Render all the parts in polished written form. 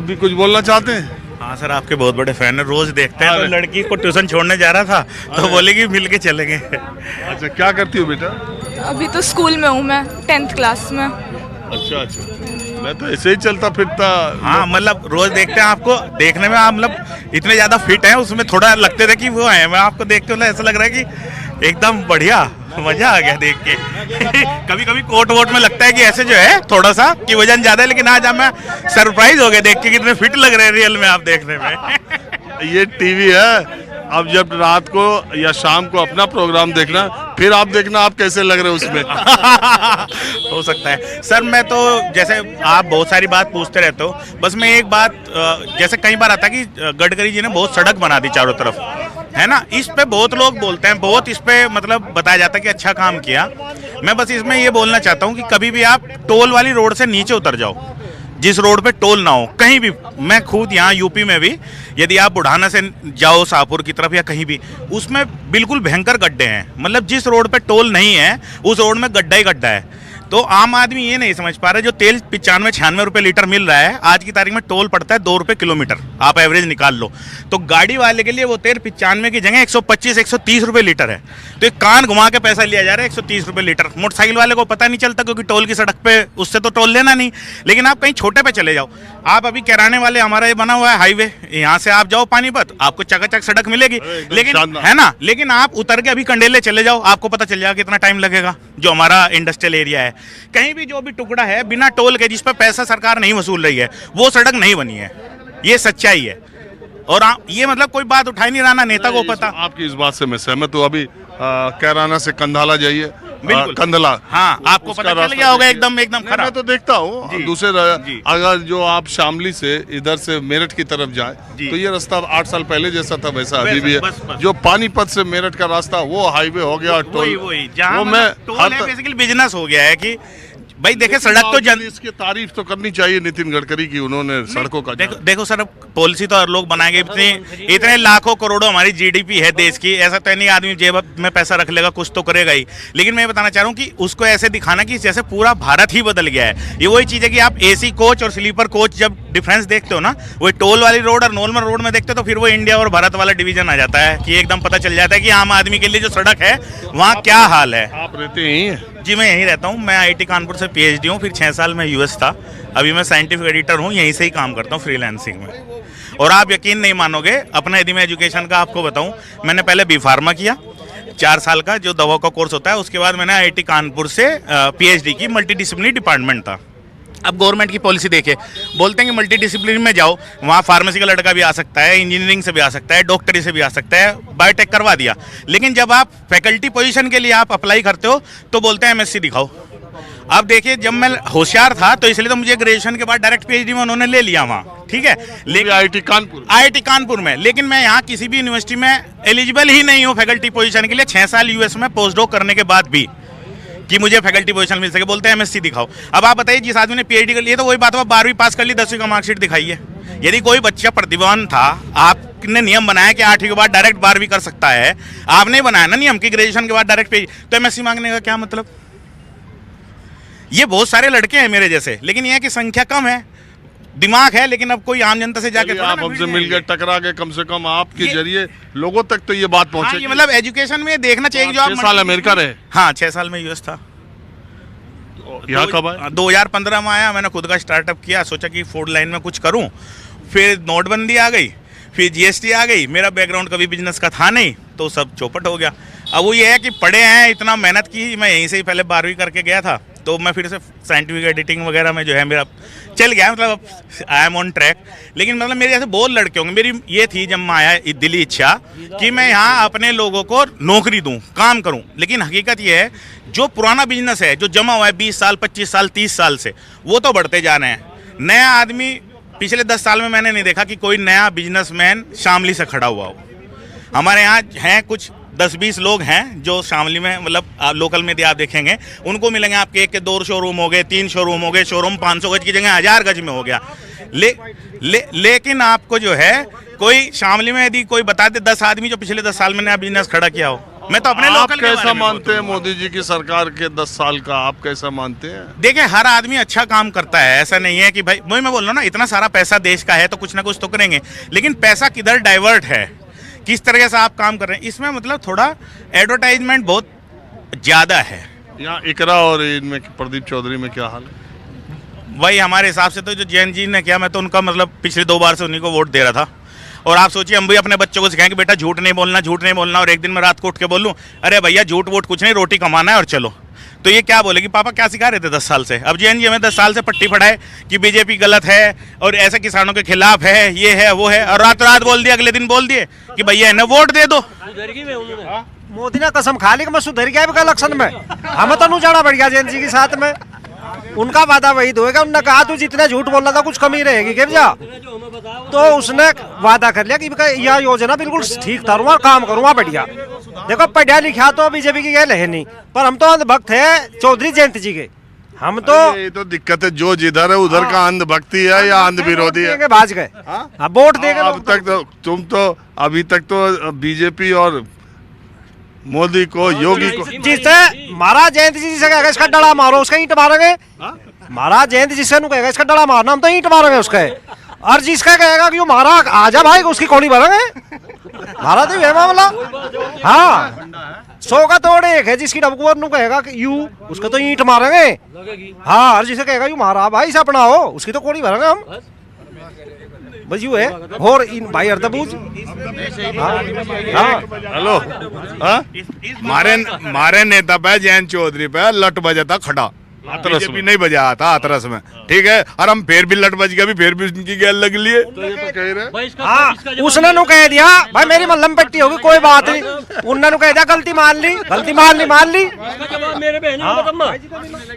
भी कुछ बोलना चाहते हैं? हाँ सर, आपके बहुत बड़े फैन है, रोज देखते हैं। तो लड़की को ट्यूशन छोड़ने जा रहा था तो बोलेगी मिल के चलेंगे। अच्छा, क्या करती हो बेटा? अभी तो स्कूल में हूँ मैं, 10th क्लास में। अच्छा अच्छा, मैं तो ऐसे ही चलता फिरता। हाँ मतलब रोज देखते हैं आपको, देखने में आप मतलब इतने ज्यादा फिट हैं, उसमें थोड़ा लगते थे कि वो है। मैं आपको देख के ऐसा लग रहा है कि एकदम बढ़िया, मजा आ गया देख के। कभी कभी कोट वोट में लगता है कि ऐसे जो है थोड़ा सा कि वजन ज्यादा है, लेकिन आज मैं सरप्राइज हो गया देख के कितने फिट लग रहे हैं रियल में आप देखने में। ये टीवी है, अब जब रात को या शाम को अपना प्रोग्राम देखना, फिर आप देखना आप कैसे लग रहे हो उसमें। हो सकता है सर। मैं तो जैसे आप बहुत सारी बात पूछते रहते हो, बस मैं एक बात, जैसे कई बार आता कि गडकरी जी ने बहुत सड़क बना दी चारों तरफ, है ना। इस पे बहुत लोग बोलते हैं, बहुत इस पे मतलब बताया जाता है कि अच्छा काम किया। मैं बस इसमें ये बोलना चाहता हूँ कि कभी भी आप टोल वाली रोड से नीचे उतर जाओ, जिस रोड पे टोल ना हो कहीं भी। मैं खुद यहाँ यूपी में भी, यदि आप बुढ़ाना से जाओ शाहपुर की तरफ या कहीं भी, उसमें बिल्कुल भयंकर गड्ढे हैं। मतलब जिस रोड पे टोल नहीं है उस रोड में गड्ढा ही गड्ढा है। तो आम आदमी ये नहीं समझ पा रहा, जो तेल 95-96 रुपये लीटर मिल रहा है, आज की तारीख में टोल पड़ता है 2 रुपये किलोमीटर, आप एवरेज निकाल लो। तो गाड़ी वाले के लिए वो तेल 95 की जगह 125-130 रुपये लीटर है। तो एक कान घुमा के पैसा लिया जा रहा है 130 रुपये लीटर। मोटरसाइकिल वाले को पता नहीं चलता क्योंकि टोल की सड़क पे उससे तो टोल लेना नहीं। लेकिन आप कहीं छोटे पे चले जाओ, आप अभी किराने वाले, हमारा ये बना हुआ है हाईवे, यहाँ से आप जाओ पानीपत, आपको चकाचक सड़क मिलेगी, लेकिन है ना। लेकिन आप उतर के अभी कंडेले चले जाओ, आपको पता चल जाएगा कितना टाइम लगेगा। जो हमारा इंडस्ट्रियल एरिया है, कहीं भी जो भी टुकड़ा है बिना टोल के, जिस पर पैसा सरकार नहीं वसूल रही है, वो सड़क नहीं बनी है। ये सच्चाई है। और ये मतलब कोई बात उठा नहीं रहा ना नेता को पता। आपकी इस बात से मैं सहमत हूँ। अभी कैराना से कंधाला जाइए, कंधला, हाँ आपको पता चल गया होगा एकदम एकदम खराब। मैं तो देखता हूँ दूसरे, अगर जो आप शामली से इधर से मेरठ की तरफ जाए तो ये रास्ता 8 साल पहले जैसा था वैसा अभी भी है। जो पानीपत से मेरठ का रास्ता वो हाईवे हो गया, टोल वो मैं बेसिकली बिजनेस हो गया है कि भाई देखे सड़क तो इसकी तारीफ तो करनी चाहिए नितिन गडकरी की, उन्होंने सड़कों का देखो सर, पॉलिसी तो हर लोग बनाएंगे। इतने लाखों करोड़ों हमारी जीडीपी है देश की, ऐसा तो नहीं आदमी जेब में पैसा रख लेगा, कुछ तो करेगा ही। लेकिन मैं बताना चाह रहा हूँ कि उसको ऐसे दिखाना कि जैसे पूरा भारत ही बदल गया है। ये वही चीज़ है कि आप एसी कोच और स्लीपर कोच जब डिफरेंस देखते हो ना, वही टोल वाली रोड और नॉर्मल रोड में देखते हो, तो फिर वो इंडिया और भारत वाला डिवीजन आ जाता है कि एकदम पता चल जाता है कि आम आदमी के लिए जो सड़क है वहाँ क्या हाल है। आप रहते हैं? जी मैं यहीं रहता हूँ। मैं आईटी कानपुर से पीएचडी हूँ, फिर 6 साल में यूएस था, अभी मैं साइंटिफिक एडिटर हूँ, यहीं से ही काम करता हूँ फ्रीलांसिंग में। और आप यकीन नहीं मानोगे, अपना यदि मैं एजुकेशन का आपको बताऊँ, मैंने पहले बी फार्मा किया 4 साल का, जो दवा का कोर्स होता है। उसके बाद मैंने आईटी कानपुर से पीएचडी की, मल्टी डिसिप्लिनरी डिपार्टमेंट था। अब गवर्नमेंट की पॉलिसी देखिए, बोलते हैं कि मल्टी डिसिप्लिन में जाओ, वहाँ फार्मेसी का लड़का भी आ सकता है, इंजीनियरिंग से भी आ सकता है, डॉक्टरी से भी आ सकता है, बायोटेक करवा दिया। लेकिन जब आप फैकल्टी पोजीशन के लिए आप अप्लाई करते हो तो बोलते हैं एमएससी दिखाओ। अब देखिए, जब मैं होशियार था तो इसलिए तो मुझे ग्रेजुएशन के बाद डायरेक्ट पीएचडी में उन्होंने ले लिया वहाँ, ठीक है। लेकिन आईटी कानपुर में, लेकिन मैं यहाँ किसी भी यूनिवर्सिटी में एलिजिबल ही नहीं हूँ फैकल्टी पोजीशन के लिए, 6 साल यूएस में पोस्ट डॉक करने के बाद भी, कि मुझे फैकल्टी पोजीशन मिल सके। बोलते हैं एमएससी दिखाओ। अब आप बताइए, जिस आदमी ने पीएचडी कर लिया तो वही बात हुआ, 12वीं पास कर ली, 10वीं का मार्कशीट दिखाइए। यदि कोई बच्चा प्रतिभावान था, आपने नियम बनाया कि 8वीं के बाद डायरेक्ट 12वीं कर सकता है, आपने बनाया ना नियम कि ग्रेजुएशन के बाद डायरेक्ट पीएचडी, तो एमएससी मांगने का क्या मतलब? ये बहुत सारे लड़के हैं मेरे जैसे, लेकिन यह कि संख्या कम है, दिमाग है, लेकिन अब कोई आम जनता से जाके आप हमसे मिल गए, टकरा गए, कम से कम आपके जरिए लोगों तक तो ये बात पहुंचे। हाँ, ये मतलब एजुकेशन में देखना चाहिए। जो आप 6 साल अमेरिका रहे? हाँ 6 साल में यूएस था। यहाँ कब आए? 2015 में आया। मैंने खुद का स्टार्टअप किया, सोचा कि फूड लाइन में कुछ करूं। फिर नोटबंदी आ गई, फिर जीएसटी आ गई। मेरा बैकग्राउंड कभी बिजनेस का था नहीं, तो सब चौपट हो गया। अब वो ये है कि पढ़े हैं, इतना मेहनत की, मैं यहीं से ही पहले 12वीं करके गया था, तो मैं फिर से साइंटिफिक एडिटिंग वगैरह में जो है मेरा चल गया, मतलब आई एम ऑन ट्रैक। लेकिन मतलब मेरे जैसे बहुत लड़के होंगे। मेरी ये थी जब मैं आया दिली इच्छा कि मैं यहाँ अपने लोगों को नौकरी दूँ, काम करूँ। लेकिन हकीकत ये है, जो पुराना बिजनेस है, जो जमा हुआ है 20 साल, 25 साल, 30 साल से, वो तो बढ़ते जा रहे हैं। नया आदमी पिछले 10 साल में मैंने नहीं देखा कि कोई नया बिजनेसमैन शामली से खड़ा हुआ हो। हमारे यहाँ हैं कुछ 10-20 लोग हैं जो शामली में, मतलब लोकल में यदि आप देखेंगे, उनको मिलेंगे आपके 1 के 2 शोरूम हो गए, 3 शोरूम हो गए, शोरूम 500 गज की जगह 1000 गज में हो गया। लेकिन आपको जो है, कोई शामली में यदि कोई बता दे 10 आदमी जो पिछले 10 साल में नया बिजनेस खड़ा किया हो, मैं तो अपने आप लोकल के बारे कैसा में मानते हैं बोलूंगा। मोदी जी की सरकार के 10 साल का, आप कैसा मानते हैं? देखिए हर आदमी अच्छा काम करता है, ऐसा नहीं है कि भाई वही मैं बोल रहा हूँ ना, इतना सारा पैसा देश का है तो कुछ ना कुछ तो करेंगे, लेकिन पैसा किधर डाइवर्ट है, किस तरह से आप काम कर रहे हैं, इसमें मतलब थोड़ा एडवर्टाइजमेंट बहुत ज़्यादा है। यहाँ इकरा और इनमें प्रदीप चौधरी में क्या हाल है? वही हमारे हिसाब से तो जो जैन जी ने किया, मैं तो उनका मतलब पिछले 2 बार से उन्हीं को वोट दे रहा था। और आप सोचिए हम भी अपने बच्चों को सिखाएंगे बेटा झूठ नहीं बोलना, झूठ नहीं बोलना, और एक दिन मैं रात को उठ के बोल लूँ अरे भैया झूठ वोट कुछ नहीं, रोटी कमाना है और चलो, तो ये क्या बोलेगी पापा क्या सिखा रहे थे 10 साल से। अब जैन जी हमें 10 साल से पट्टी पढ़ाए कि बीजेपी गलत है और ऐसे किसानों के खिलाफ है, ये है वो है, और रात रात बोल दिया, अगले दिन बोल दिए कि भैया इन्हें वोट दे दो। मोदी ने कसम खा ली कि मैं सुधर गया इलेक्शन में, हम तो नहीं जाना बढ़िया जैन जी के साथ में। उनका वादा वही होगा, उन्होंने कहा तू जितना झूठ बोल रहा था कुछ कमी रहेगी क्या जा, तो उसने वादा कर लिया कि यह योजना बिल्कुल ठीक करूंगा, काम करूंगा बढ़िया। देखो पढ़ा लिखा तो बीजेपी की गैल है नहीं, पर हम तो अंधभक्त है चौधरी जयंत जी के, हम तो ये तो दिक्कत है, जो जिधर है उधर का अंधभक्ति है या अंध विरोधी है। भाज गए अब वोट देंगे। अब तक तो तुम तो अभी तक तो बीजेपी और मोदी को, योगी को, जिससे महाराज जयंत जी से कहेगा इसका डड़ा मारो, उसका ईंट मारेंगे। महाराज जयंत जी से कहेगा इसका डड़ा मारना, हम तो ईंट मारेंगे उसका। और जिसका कहेगा कि मारा आजा भाई, उसकी कौड़ी भरेंगे। मारा तो ये मामला, हाँ 100 का तोड़ एक है, जिसकी डबकुआ कहेगा कि यू, उसका तो ईंट मारेंगे। हाँ, और जिसे कहेगा यू मारा भाई से अपना हो, उसकी तो कौड़ी भरेंगे हम। बस यू है। और इन भाई अर्धबूझ। हेलो, हाँ? मारे नेता पे जयंत चौधरी पे लट बजा था खड़ा, बीजेपी नहीं बजा था हाथरस में, ठीक है, और हम फिर भी लट बज गया, फिर भी उनकी गैल लग लिए। हाँ, उसने नु कह दिया भाई मेरी मल्लम पट्टी होगी, कोई बात नहीं। उन्होंने कह दिया गलती मान ली, गलती मान ली।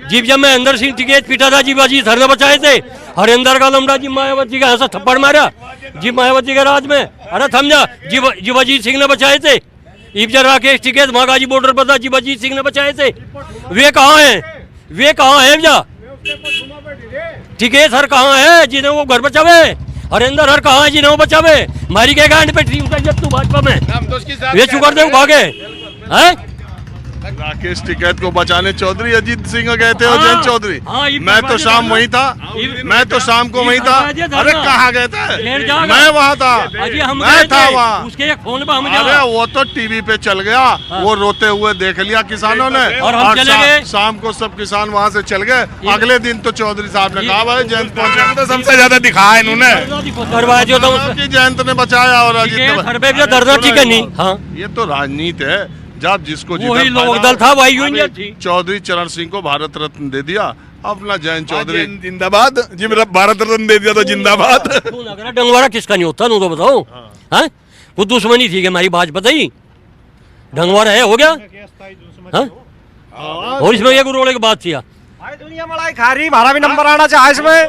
जीप जब मैं अंदर सिंह टिकट पीटा था, जीवाजी धरना बचाए थे, हरिंदर का लमड़ा जी मायावती का ऐसा थप्पड़ मारा जी मायावती के राज में। अरे थम जा, जीवाजीत सिंह ने बचाए थे। इब्जा राकेश टिकैत महागाजी बॉर्डर पर था, जीवाजीत सिंह ने बचाए थे। वे कहाँ हैं? वे कहाँ है भैया? टिकैत हर कहाँ है जिन्हें वो घर बचावे? हरिंदर हर कहाँ है जिन्हें वो बचावे? मारी के गांड पे तू भाजपा में वे चुकर दे भागे हैं। राकेश टिकैत को बचाने चौधरी अजीत सिंह गए थे और जयंत चौधरी। मैं तो शाम वहीं था, मैं तो शाम को वहीं था। अरे कहाँ गए थे? मैं वहाँ था, मैं था वहाँ। उसके एक फोन पे हम अरे वो तो टीवी पे चल गया, वो रोते हुए देख लिया किसानों ने, और शाम को सब किसान वहाँ से चल गए। अगले दिन तो चौधरी साहब ने कहा भाई जयंत पहुँचे, तो सबसे ज्यादा दिखाया इन्होंने, जयंत ने बचाया और अजीत ने दर्द ठीक है नहीं। हाँ, ये तो राजनीति है। जब जिसको वही लोकदल था, वही यूनियन थी। चौधरी चरण सिंह को भारत रत्न दे दिया, अपना जयंत चौधरी जिंदाबाद जी, मेरा भारत रत्न दे दिया तो जिंदाबाद। डंगवारा किसका नहीं होता, तो बताओ। हाँ, वो दुश्मनी थी हमारी भाजपा ही, डंगवारा है हो गया। हाँ, और इसमें एक रोड़े की बात थी, भाई दुनिया मलाई खा रही, हमारा भी नंबर आना चाह इसमें।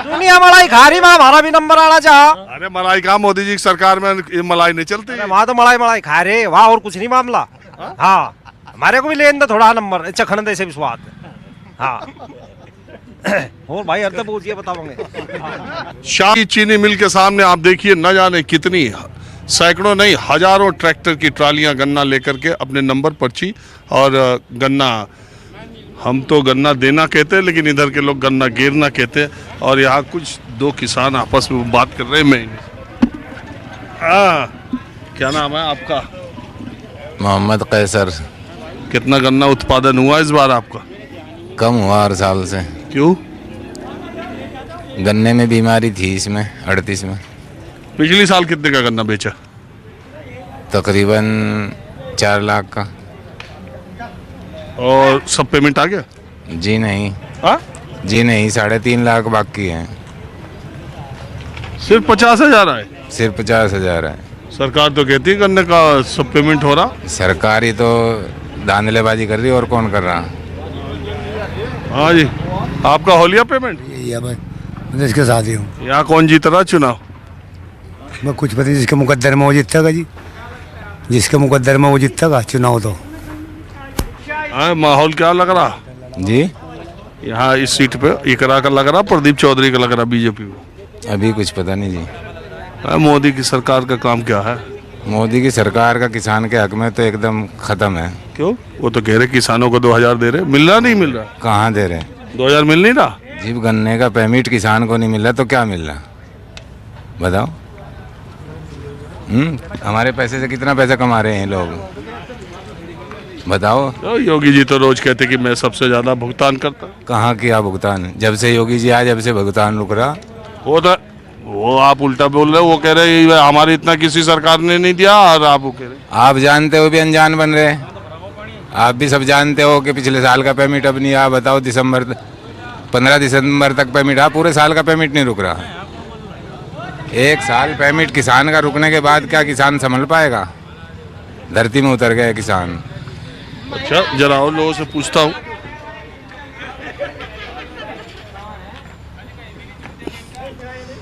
दुनिया मलाई खा रही, हमारा भी नंबर आना चाह। अरे मलाई कहा, मोदी जी की सरकार में मलाई नहीं चलती। वहाँ तो मलाई खा रहे, वहाँ और कुछ नहीं मामला। हाँ, हमारे को भी लेन दो थोड़ा नंबर, चखन दे से भी स्वाद। हाँ, और भाई अर्थ पूछिए बताओगे। शाह की चीनी मिल के सामने आप देखिए, न जाने कितनी सैकड़ों नहीं हजारों ट्रैक्टर की ट्रालियां गन्ना लेकर के, अपने नंबर पर्ची और गन्ना, हम तो गन्ना देना कहते हैं लेकिन इधर के लोग गन्ना गिरना कहते हैं। और यहाँ कुछ 2 किसान आपस में बात कर रहे हैं। मैं क्या नाम है आपका? मोहम्मद कैसर। कितना गन्ना उत्पादन हुआ इस बार आपका? कम हुआ हर साल से। क्यों? गन्ने में बीमारी थी इसमें 38 में। पिछली साल कितने का गन्ना बेचा? तकरीबन 4 लाख का। और सब पेमेंट आ गया? जी नहीं। हाँ? जी नहीं, 3.5 लाख बाकी है। सिर्फ 50,000 आए? सिर्फ 50,000 है। सरकार तो कहती है गन्ने का सब पेमेंट हो रहा। सरकार ही तो धांधलेबाजी कर रही, और कौन कर रहा? हाँ जी, आपका हो लिया पेमेंट? यही है भाई, मैं इसके साथ ही हूँ। यहाँ कौन जीत रहा चुनाव? मैं कुछ पता नहीं, जिसके मुकद्दर में वो जीतेगा जी, जिसके मुकद्दर में वो जीतेगा चुनाव। तो हाँ, माहौल क्या लग रहा जी? यहाँ इस सीट पे इकरा का लग रहा, प्रदीप चौधरी का लग रहा बीजेपी को? अभी कुछ पता नहीं जी। मोदी की सरकार का काम क्या है? मोदी की सरकार का किसान के हक में तो एकदम खत्म है। क्यों? वो तो कह रहे किसानों को 2000 दे रहे, मिल रहा नहीं मिल रहा? कहाँ दे रहे? 2000 मिल नहीं रहा। जीव गन्ने का पेमेंट किसान को नहीं मिल रहा तो क्या मिल रहा बताओ? हमारे पैसे से कितना पैसा कमा रहे हैं लोग बताओ? तो योगी जी तो रोज कहते कि मैं सबसे ज्यादा भुगतान करता। कहाँ किया भुगतान? जब से योगी जी आए जब से भुगतान रुक रहा। वो आप उल्टा बोल रहे हो। वो कह रहे हैं हमारे इतना किसी सरकार ने नहीं दिया, और आप वो कह रहे आप जानते हो भी अनजान बन रहे हैं। आप भी सब जानते हो कि पिछले साल का पेमेंट अब नहीं आया। बताओ 15 दिसंबर तक पेमेंट आ, पूरे साल का पेमेंट नहीं रुक रहा। एक साल पेमेंट किसान का रुकने के बाद क्या किसान संभल पाएगा? धरती में उतर गए किसान। अच्छा, जरा और लोगों से पूछता हूँ।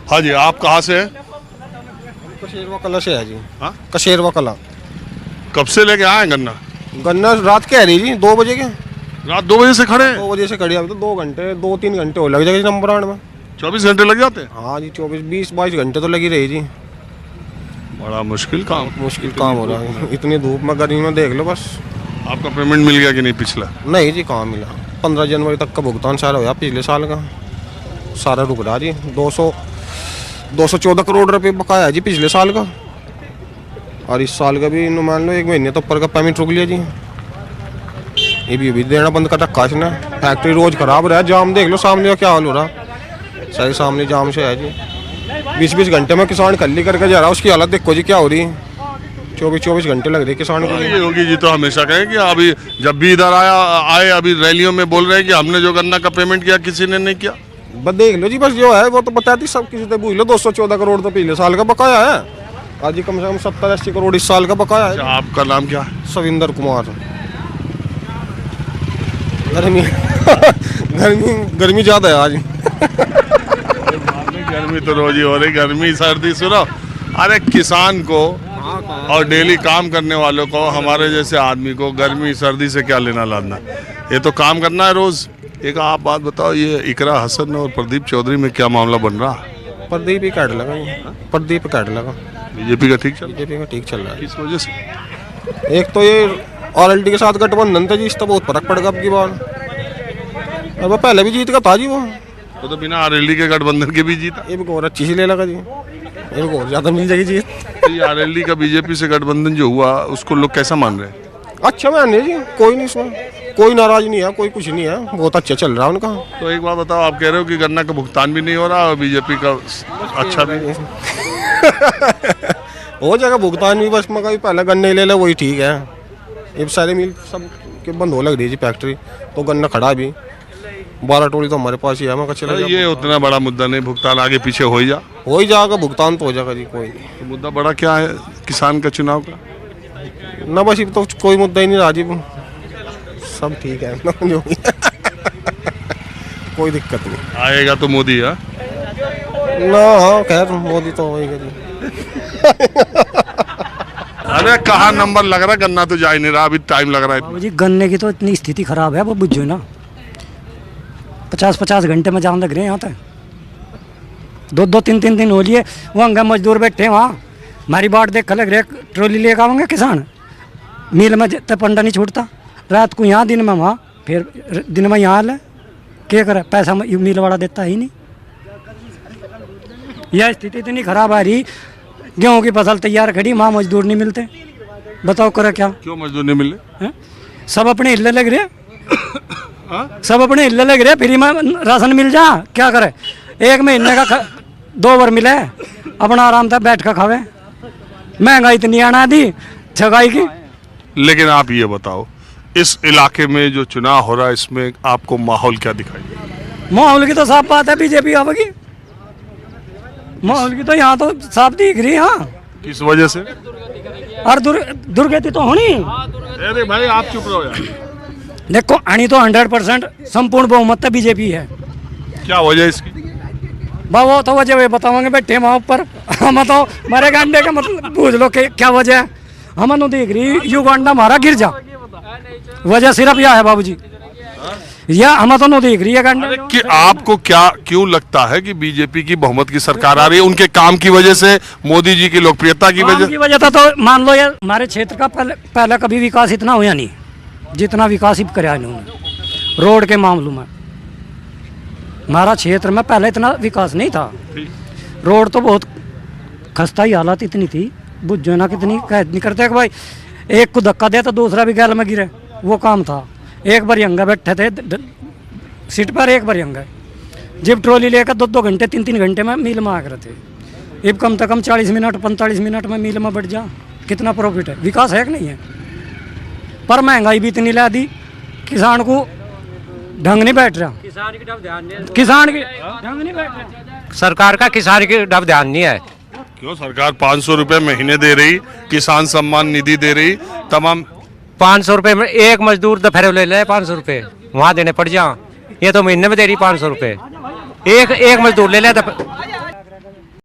हाँ जी, आप कहाँ से हैं? कशेरवा कला से है जी। हाँ, कशेरवा कला। कब से लेके आए गन्ना? गन्ना रात के आ रही जी, 2 बजे के। रात 2 बजे से खड़े हैं? 2 बजे से खड़ी, अभी तो 2-3 घंटे हो लग जाएगा नंबर में। 24 घंटे लग जाते हैं? हाँ जी, 20-22 घंटे तो लगी रही जी। बड़ा मुश्किल काम हो रहा है इतनी धूप में, गर्मी में देख लो बस। आपका पेमेंट मिल गया कि नहीं पिछला? नहीं जी, कहाँ मिला। 15 जनवरी तक का भुगतान सारा हुआ, पिछले साल का सारा रुक रहा जी। 214 करोड़ रुपए बकाया है जी पिछले साल का, और इस साल का भी मान लो 1 महीने तो ऊपर का पेमेंट रुक लिया जी। ये भी देना बंद कर रखा इसने। फैक्ट्री रोज खराब रहा है, जाम देख लो सामने का क्या हाल हो रहा। सही सामने जाम से है जी। 20-20 घंटे में किसान खल्ली करके जा रहा है, उसकी हालत देखो जी क्या हो रही है। 24 घंटे लग रहे किसान को। ये योगी जी तो हमेशा कहे कि अभी जब भी इधर आए अभी रैलियों में बोल रहे हैं कि हमने जो गन्ना का पेमेंट किया किसी ने नहीं किया। बस देख लो जी, बस जो है वो तो बताती सब किसी से पूछ लो। 214 करोड़ तो पिछले साल का बकाया है, आज जी कम से कम 70-80 करोड़ इस साल का बकाया है। आपका नाम क्या है? सविंदर कुमार। गर्मी ज्यादा है आज। गर्मी तो रोज ही हो रही, गर्मी सर्दी सुनो। अरे किसान को और डेली काम करने वालों को, हमारे जैसे आदमी को गर्मी सर्दी से क्या लेना लाना? ये तो काम करना है रोज। एक आप बात बताओ, ये इकरा हसन और प्रदीप चौधरी में क्या मामला बन रहा? प्रदीप ही काट लगा, प्रदीप काट लगा। बीजेपी का ठीक चल रहा है। किस वजह से? एक तो ये आरएलडी के साथ गठबंधन था जी, इसका बहुत फर्क पड़ गया अब की बार। अब पहले भी जीत का था जी वो तो बिना आरएलडी के गठबंधन के भी जीता। ये भी और अच्छी सी ले लगा जी, ये भी और ज्यादा मिल जाएगी जीत। तो ये आरएलडी का बीजेपी से गठबंधन जो हुआ उसको लोग कैसा मान रहे हैं? अच्छा मान रहे जी, कोई नहीं, इसमें कोई नाराज नहीं है, कोई कुछ नहीं है, बहुत अच्छा चल रहा है उनका। तो एक बात बताओ, आप कह रहे हो कि गन्ना का भुगतान भी नहीं हो रहा और बीजेपी का अच्छा भी हो जाएगा भुगतान भी, बस मगर पहले गन्ने ले वही ठीक है। ये सारे मिल सब के बंद हो लग रही है जी फैक्ट्री, तो गन्ना खड़ा भी 12 टोली तो हमारे पास ही है। मैं चला ये उतना बड़ा मुद्दा नहीं, भुगतान आगे पीछे हो ही जाएगा, भुगतान तो हो जाएगा जी। कोई तो मुद्दा बड़ा क्या है किसान का चुनाव का? ना बस तो कोई मुद्दा ही नहीं राजीव, सब ठीक है जो भी कोई दिक्कत नहीं। आएगा तो मोदी है ना? हाँ खैर मोदी तो होएगा जी। अरे कहाँ नंबर लग रहा है, गन्ना तो जा ही नहीं रहा, अभी टाइम लग रहा है। जी गन्ने की तो इतनी स्थिति खराब है, वो बुझो ना। 50-50 घंटे में जाम लग रहे हैं यहाँ तक। 2-3 दिन हो लिए, वो अंगा मजदूर बैठे हैं वहाँ, हमारी बाट देख लग रहे, ट्रॉली लेकर आवेंगे किसान। मिल में तब पंडा नहीं छूटता, रात को यहाँ दिन में वहाँ, फिर दिन में यहाँ ले क्या करे, पैसा मिल वाला देता ही नहीं। यह स्थिति इतनी खराब आ रही, गेहूँ की फसल तैयार खड़ी, वहाँ मजदूर नहीं मिलते। बताओ करे क्या? क्यों मजदूर नहीं मिल रहे? सब अपने हिल्ले लग रहे, सब अपने हिल्ले लग रहे, फ्री में राशन मिल जा, क्या करे? 1 महीने का 2 बार मिले, अपना आराम से बैठ कर खावे। महंगाई इतनी आना दी छगाई की। लेकिन आप ये बताओ, इस इलाके में जो चुनाव हो रहा है इसमें आपको माहौल क्या दिखाई दे? माहौल की तो साफ बात है, बीजेपी आवेगी। माहौल की तो यहाँ तो साफ दिख रही है। हाँ, किस वजह से? और दुर्गति तो होनी। अरे भाई आप चुप रहो यार। देखो आनी तो 100% संपूर्ण बहुमत है बीजेपी है। क्या वजह इसकी? वो तो वजह बताओगे बैठे वहाँ ऊपर, हम तो मारे गांडे का मतलब पूछ लो कि क्या वजह है। हम तो देख रही युगांडा हमारा गिर जा, वजह सिर्फ यह है बाबूजी, या हम तो नहीं देख रही है गंडे कि आपको क्या क्यों लगता है कि बीजेपी की बहुमत की सरकार आ रही है? उनके काम की वजह से, मोदी जी की लोकप्रियता की वजह था। तो मान लो यार हमारे क्षेत्र का पहले कभी विकास इतना हुआ नहीं जितना विकास ही कराया इन्होंने रोड के मामलों में। हमारा क्षेत्र में पहले इतना विकास नहीं था। रोड तो बहुत खस्ता ही हालत इतनी थी, बुझो ना कितनी कैद नहीं करते कि भाई एक को धक्का दे तो दूसरा भी गैल में गिरे, वो काम था। एक बार यंगा बैठे थे सीट पर, एक बार यंगा जब ट्रॉली लेकर 2-2 घंटे 3-3 घंटे में मिल में आ रहे थे। अब कम से कम 40 मिनट 45 मिनट में मिल में बैठ जा, कितना प्रॉफिट है? विकास है कि नहीं है? पर महंगाई भी इतनी ला दी, किसान को ढंग नहीं बैठ रहा, किसान की ढंग नहीं बैठ रहा। सरकार का किसान की तरफ ध्यान नहीं है। क्यों सरकार 500 रुपए महीने दे रही, किसान सम्मान निधि दे रही, तमाम 500 रुपये में एक मजदूर दोपहर ले ले 500 रुपये वहाँ देने पड़ जा। ये तो महीने में दे रही 500 रुपये, एक मजदूर ले ले